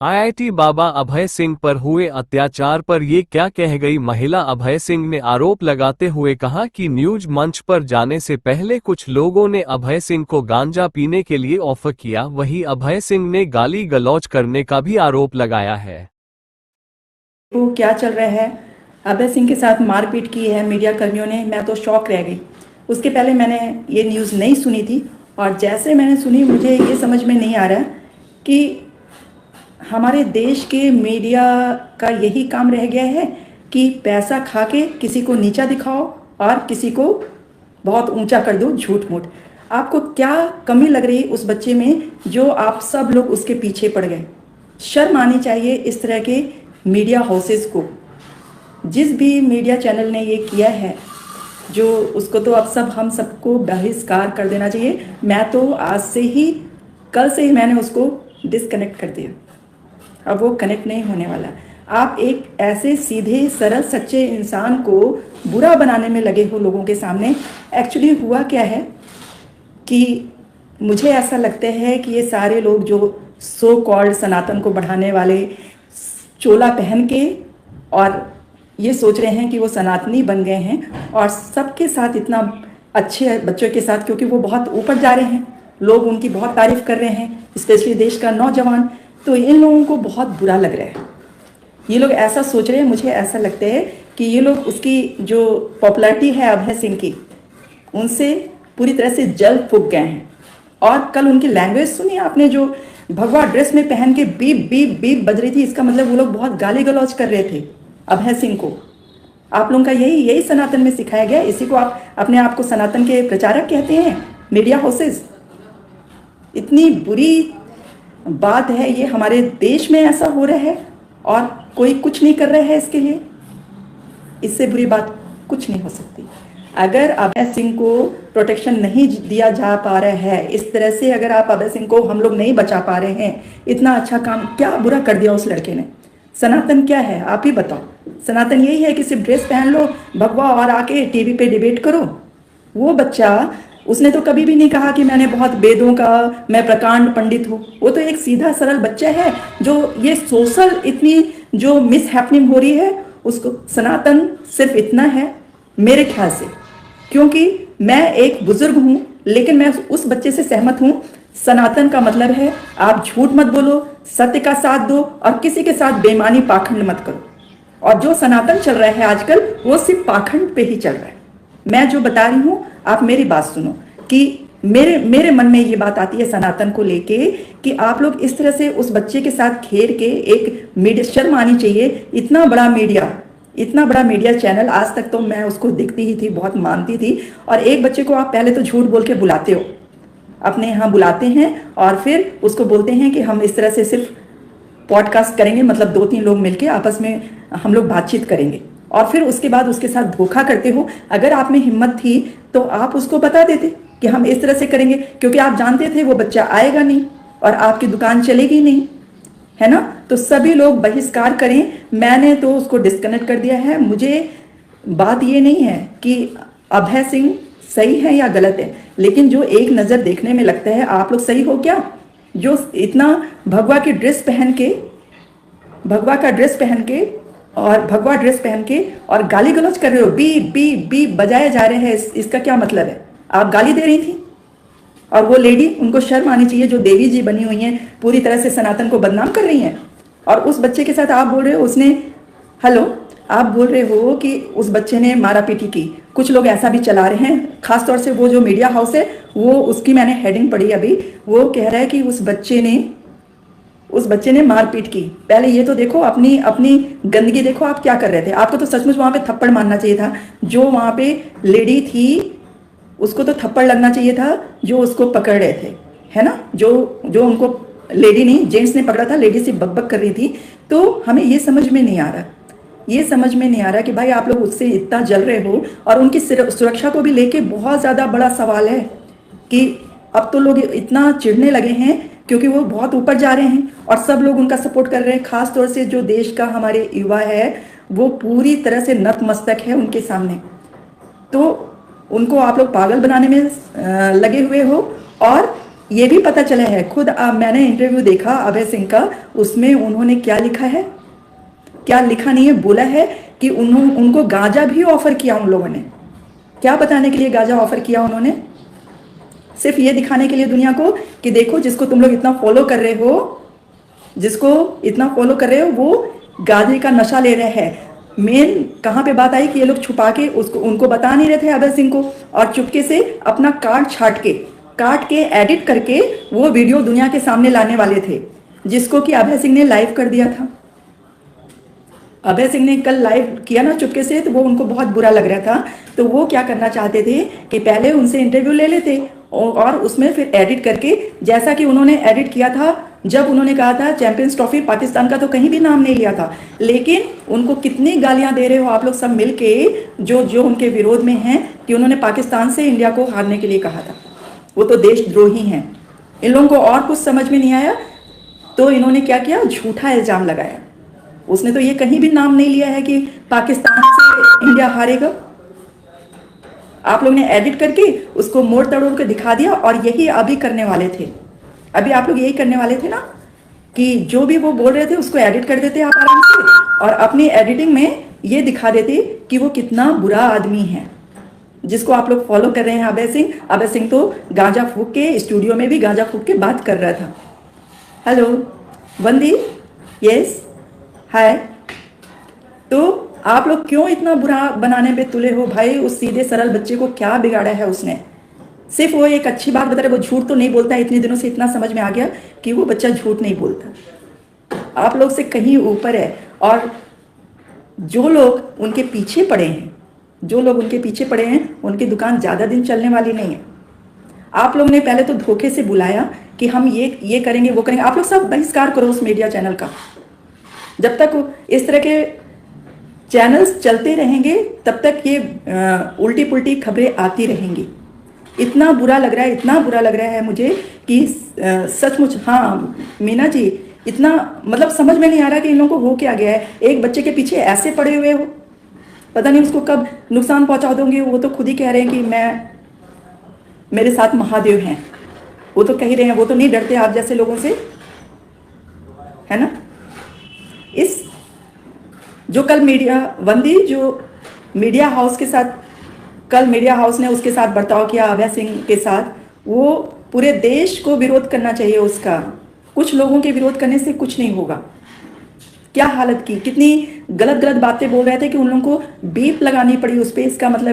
IIT बाबा अभय सिंह पर हुए अत्याचार पर ये क्या कह गई महिला। अभय सिंह ने आरोप लगाते हुए कहा कि न्यूज मंच पर जाने से पहले कुछ लोगों ने अभय सिंह को गांजा पीने के लिए ऑफर किया। वहीं अभय सिंह ने गाली गलौज करने का भी आरोप लगाया है। वो क्या चल रहा है, अभय सिंह के साथ मारपीट की है मीडिया कर्मियों ने। मैं तो शॉक रह गई। उसके पहले मैंने ये न्यूज़ नहीं सुनी थी और जैसे मैंने सुनी मुझे ये समझ में नहीं आ रहा कि हमारे देश के मीडिया का यही काम रह गया है कि पैसा खा के किसी को नीचा दिखाओ और किसी को बहुत ऊंचा कर दो झूठ मूठ। आपको क्या कमी लग रही उस बच्चे में जो आप सब लोग उसके पीछे पड़ गए? शर्म आनी चाहिए इस तरह के मीडिया हाउसेस को। जिस भी मीडिया चैनल ने ये किया है जो उसको तो अब हम सबको बहिष्कार कर देना चाहिए। मैं तो आज से ही, कल से ही मैंने उसको डिसकनेक्ट कर दिया। अब वो कनेक्ट नहीं होने वाला। आप एक ऐसे सीधे सरल सच्चे इंसान को बुरा बनाने में लगे हो लोगों के सामने। एक्चुअली हुआ क्या है कि मुझे ऐसा लगता है कि ये सारे लोग जो सो कॉल्ड सनातन को बढ़ाने वाले चोला पहन के और ये सोच रहे हैं कि वो सनातनी बन गए हैं और सबके साथ इतना अच्छे बच्चों के साथ, क्योंकि वो बहुत ऊपर जा रहे हैं, लोग उनकी बहुत तारीफ कर रहे हैं, स्पेशली देश का नौजवान। तो इन लोगों को बहुत बुरा लग रहा है। ये लोग ऐसा सोच रहे हैं, मुझे ऐसा लगता है कि ये लोग उसकी जो पॉपुलैरिटी है अभय सिंह की, उनसे पूरी तरह से जल फूक गए हैं। और कल उनकी लैंग्वेज सुनी आपने, जो भगवा ड्रेस में पहन के बीप बीप बीप बज रही थी। इसका मतलब वो लोग बहुत गाली गलौज कर रहे थे अभय सिंह को। आप लोगों का यही सनातन में सिखाया गया। इसी को आप अपने आप को सनातन के प्रचारक कहते हैं, मीडिया हाउसेस। इतनी बुरी बात है ये, हमारे देश में ऐसा हो रहा है और कोई कुछ नहीं कर रहा है इसके लिए। इससे बुरी बात कुछ नहीं हो सकती। अगर अभय सिंह को प्रोटेक्शन नहीं दिया जा पा रहा है इस तरह से, अगर आप अभय सिंह को, हम लोग नहीं बचा पा रहे हैं, इतना अच्छा काम क्या बुरा कर दिया उस लड़के ने? सनातन क्या है आप ही बताओ? सनातन यही है कि सिर्फ ड्रेस पहन लो, भगवा और आके टीवी पे डिबेट करो। वो बच्चा, उसने तो कभी भी नहीं कहा कि मैंने बहुत वेदों का, मैं प्रकांड पंडित हूँ। वो तो एक सीधा सरल बच्चा है जो ये सोशल इतनी जो मिस हैपनिंग हो रही है उसको, सनातन सिर्फ इतना है मेरे ख्याल से। क्योंकि मैं एक बुजुर्ग हूँ लेकिन मैं उस बच्चे से सहमत हूँ। सनातन का मतलब है आप झूठ मत बोलो, सत्य का साथ दो और किसी के साथ बेईमानी पाखंड मत करो। और जो सनातन चल रहा है आजकल वो सिर्फ पाखंड पे ही चल रहा है। मैं जो बता रही हूँ आप मेरी बात सुनो कि मेरे मन में ये बात आती है सनातन को लेके कि आप लोग इस तरह से उस बच्चे के साथ खेल के, एक मीडिया, शर्म आनी चाहिए। इतना बड़ा मीडिया चैनल, आज तक तो मैं उसको दिखती ही थी, बहुत मानती थी। और एक बच्चे को आप पहले तो झूठ बोल के बुलाते हो, अपने यहाँ बुलाते हैं और फिर उसको बोलते हैं कि हम इस तरह से सिर्फ पॉडकास्ट करेंगे, मतलब 2-3 लोग मिलके आपस में हम लोग बातचीत करेंगे, और फिर उसके बाद उसके साथ धोखा करते हो। अगर आप में हिम्मत थी तो आप उसको बता देते कि हम इस तरह से करेंगे, क्योंकि आप जानते थे वो बच्चा आएगा नहीं और आपकी दुकान चलेगी नहीं, है ना? तो सभी लोग बहिष्कार करें। मैंने तो उसको डिस्कनेक्ट कर दिया है। मुझे बात ये नहीं है कि अभय सिंह सही है या गलत है, लेकिन जो एक नज़र देखने में लगता है आप लोग सही हो क्या? जो इतना भगवा का ड्रेस पहन के और गाली गलौज कर रहे हो, बीप बीप बीप बजाए जा रहे हैं, इसका क्या मतलब है? आप गाली दे रही थी और वो लेडी, उनको शर्म आनी चाहिए जो देवी जी बनी हुई हैं, पूरी तरह से सनातन को बदनाम कर रही हैं। और उस बच्चे के साथ आप बोल रहे हो आप बोल रहे हो कि उस बच्चे ने मारा पीटी की। कुछ लोग ऐसा भी चला रहे हैं, खासतौर से वो जो मीडिया हाउस है, वो, उसकी मैंने हेडिंग पढ़ी अभी, वो कह रहा है कि उस बच्चे ने मारपीट की। पहले ये तो देखो, अपनी गंदगी देखो आप क्या कर रहे थे। आपको तो सचमुच वहां पे थप्पड़ मारना चाहिए था। जो वहां पे लेडी थी उसको तो थप्पड़ लगना चाहिए था जो उसको पकड़ रहे थे, है ना? जो उनको, लेडी नहीं, जेंट्स ने पकड़ा था, लेडी से बकबक कर रही थी। तो हमें ये समझ में नहीं आ रहा कि भाई आप लोग उससे इतना जल रहे हो। और उनकी सुरक्षा को भी लेके बहुत ज़्यादा बड़ा सवाल है कि अब तो लोग इतना चिढ़ने लगे हैं क्योंकि वो बहुत ऊपर जा रहे हैं और सब लोग उनका सपोर्ट कर रहे हैं। खास तौर से जो देश का हमारे युवा है वो पूरी तरह से नतमस्तक है उनके सामने। तो उनको आप लोग पागल बनाने में लगे हुए हो और ये भी पता चला है, खुद मैंने इंटरव्यू देखा अभय सिंह का, उसमें उन्होंने क्या लिखा है, क्या लिखा नहीं है, बोला है कि उनको गांजा भी ऑफर किया उन लोगों ने। क्या बताने के लिए गांजा ऑफर किया उन्होंने? सिर्फ ये दिखाने के लिए दुनिया को कि देखो जिसको तुम लोग इतना फॉलो कर रहे हो, जिसको इतना फॉलो कर रहे हो वो गांजे का नशा ले रहे हैं। मेन कहाँ पे बात आई कि ये लोग छुपा के उसको उनको बता नहीं रहे थे अभय सिंह को, और चुपके से अपना काट के एडिट करके वो वीडियो दुनिया के सामने लाने वाले थे, जिसको कि अभय सिंह ने लाइव कर दिया था। अभय सिंह ने कल लाइव किया ना चुपके से, तो वो उनको बहुत बुरा लग रहा था। तो वो क्या करना चाहते थे कि पहले उनसे इंटरव्यू ले लेते और उसमें फिर एडिट करके, जैसा कि उन्होंने एडिट किया था जब उन्होंने कहा था चैंपियंस ट्रॉफी पाकिस्तान का तो कहीं भी नाम नहीं लिया था, लेकिन उनको कितनी गालियां दे रहे हो आप लोग सब मिलके, जो उनके विरोध में हैं, कि उन्होंने पाकिस्तान से इंडिया को हारने के लिए कहा था। वो तो देशद्रोही हैं। इन लोगों को और कुछ समझ में नहीं आया, तो इन्होंने क्या किया, झूठा इल्जाम लगाया। उसने तो ये कहीं भी नाम नहीं लिया है कि पाकिस्तान से इंडिया हारेगा। आप लोग ने एडिट करके उसको मोड़ तड़ोड़ के दिखा दिया, और यही अभी करने वाले थे। अभी आप लोग यही करने वाले थे ना, कि जो भी वो बोल रहे थे उसको एडिट कर देते आप आराम से, और अपनी एडिटिंग में ये दिखा देते कि वो कितना बुरा आदमी है, जिसको आप लोग फॉलो कर रहे हैं अभय सिंह। अभय सिंह तो गांजा फूक के, स्टूडियो में भी गांजा फूक के बात कर रहा था। हेलो वंदी, यस, हाय। तो आप लोग क्यों इतना बुरा बनाने पे तुले हो भाई? उस सीधे सरल बच्चे को क्या बिगाड़ा है उसने? सिर्फ वो एक अच्छी बात बता रहे, वो झूठ तो नहीं बोलता है। इतने दिनों से इतना समझ में आ गया कि वो बच्चा झूठ नहीं बोलता, आप लोग से कहीं ऊपर है। और जो लोग उनके पीछे पड़े हैं, उनकी दुकान ज्यादा दिन चलने वाली नहीं है। आप लोग ने पहले तो धोखे से बुलाया कि हम ये करेंगे, वो करेंगे। आप लोग सब बहिष्कार करो उस मीडिया चैनल का। जब तक इस तरह के चैनल्स चलते रहेंगे तब तक ये उल्टी पुल्टी खबरें आती रहेंगी। इतना बुरा लग रहा है मुझे कि सचमुच। हाँ मीना जी, इतना मतलब समझ में नहीं आ रहा कि इन लोगों को हो क्या गया है। एक बच्चे के पीछे ऐसे पड़े हुए हो, पता नहीं उसको कब नुकसान पहुंचा दोगे। वो तो खुद ही कह रहे हैं कि मेरे साथ महादेव हैं, वो तो कह ही रहे हैं। वो तो नहीं डरते आप जैसे लोगों से, है ना। इस जो कल मीडिया हाउस के साथ, कल मीडिया हाउस ने उसके साथ बर्ताव किया अभय सिंह के साथ, वो पूरे देश को विरोध करना चाहिए उसका। कुछ लोगों के विरोध करने से कुछ नहीं होगा। क्या हालत की, कितनी गलत बातें बोल रहे थे कि उन लोगों को बीप लगानी पड़ी उस पर। इसका मतलब